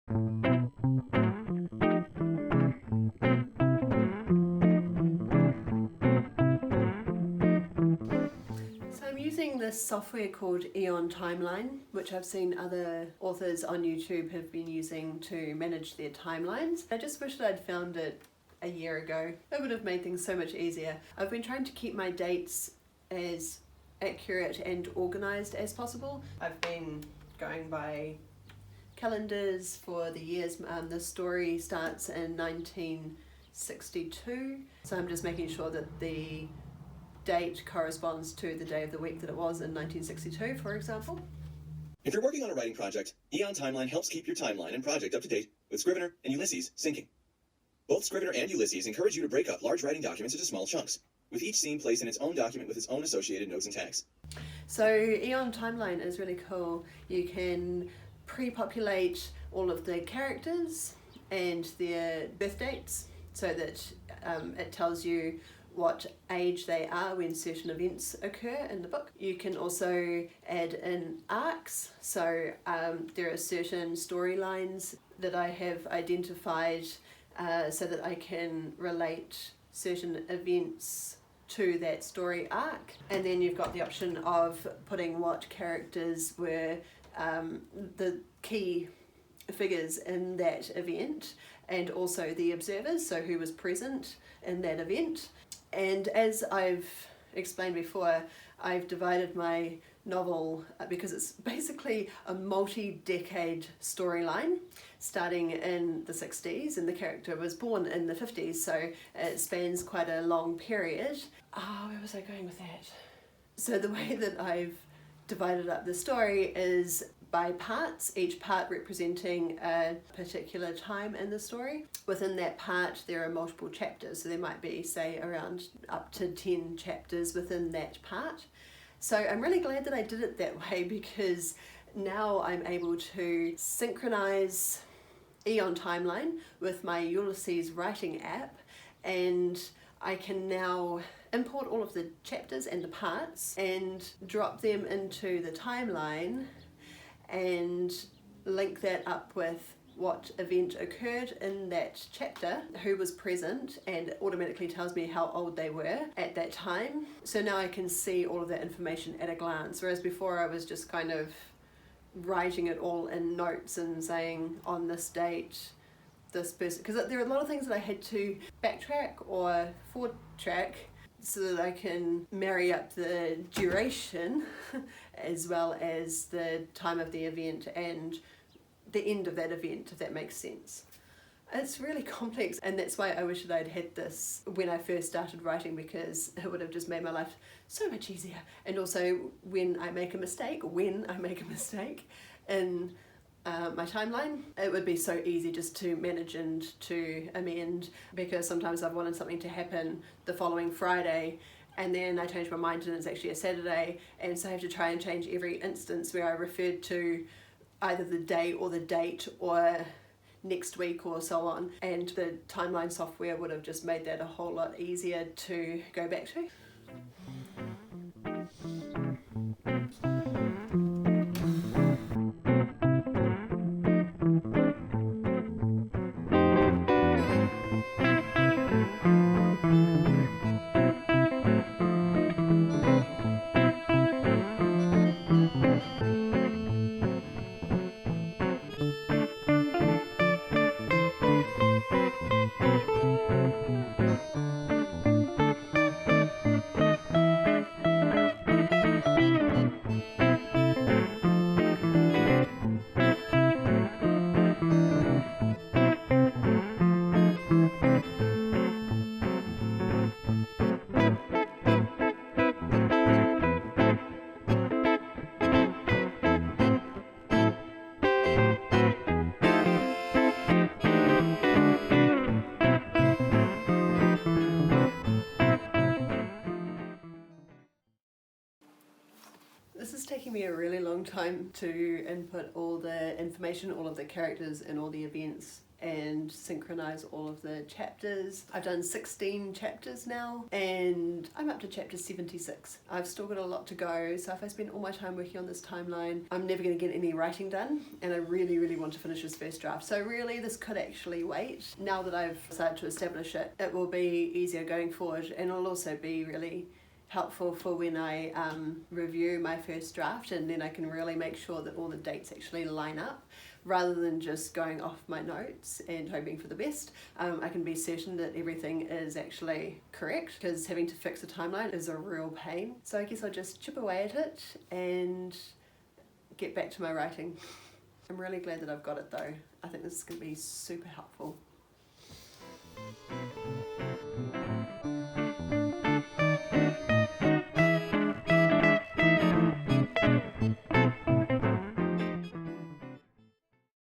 So I'm using this software called Aeon Timeline, which I've seen other authors on YouTube have been using to manage their timelines. I just wish that I'd found it a year ago. It would have made things so much easier. I've been trying to keep my dates as accurate and organized as possible. I've been going by calendars for the years. The story starts in 1962, so I'm just making sure that the date corresponds to the day of the week that it was in 1962, for example. If you're working on a writing project, Aeon Timeline helps keep your timeline and project up to date with Scrivener and Ulysses syncing. Both Scrivener and Ulysses encourage you to break up large writing documents into small chunks, with each scene placed in its own document with its own associated notes and tags. So Aeon Timeline is really cool. You can pre-populate all of the characters and their birth dates so that it tells you what age they are when certain events occur in the book. You can also add in arcs, so there are certain storylines that I have identified so that I can relate certain events to that story arc. And then you've got the option of putting what characters were the key figures in that event, and also the observers, so who was present in that event. And as I've explained before, I've divided my novel because it's basically a multi-decade storyline starting in the 60s, and the character was born in the 50s, so it spans quite a long period. Where was I going with that? So the way that I've divided up the story is by parts, each part representing a particular time in the story. Within that part there are multiple chapters, so there might be, say, around up to 10 chapters within that part. So I'm really glad that I did it that way, because now I'm able to synchronize Aeon Timeline with my Ulysses writing app, and I can now import all of the chapters and the parts and drop them into the timeline and link that up with what event occurred in that chapter, who was present, and it automatically tells me how old they were at that time. So now I can see all of that information at a glance, whereas before I was just kind of writing it all in notes and saying on this date this person, because there are a lot of things that I had to backtrack or forward track so that I can marry up the duration as well as the time of the event and the end of that event, if that makes sense. It's really complex, and that's why I wish that I'd had this when I first started writing, because it would have just made my life so much easier. And also when I make a mistake in my timeline, it would be so easy just to manage and to amend, because sometimes I've wanted something to happen the following Friday and then I change my mind and it's actually a Saturday, and so I have to try and change every instance where I referred to either the day or the date or next week or so on, and the timeline software would have just made that a whole lot easier to go back to. This is taking me a really long time to input all the information, all of the characters and all the events and synchronize all of the chapters. I've done 16 chapters now and I'm up to chapter 76. I've still got a lot to go, so if I spend all my time working on this timeline, I'm never going to get any writing done, and I really, really want to finish this first draft. So really this could actually wait. Now that I've started to establish it, it will be easier going forward, and it'll also be really helpful for when I review my first draft, and then I can really make sure that all the dates actually line up rather than just going off my notes and hoping for the best. I can be certain that everything is actually correct, because having to fix a timeline is a real pain. So I guess I'll just chip away at it and get back to my writing. I'm really glad that I've got it though. I think this is going to be super helpful.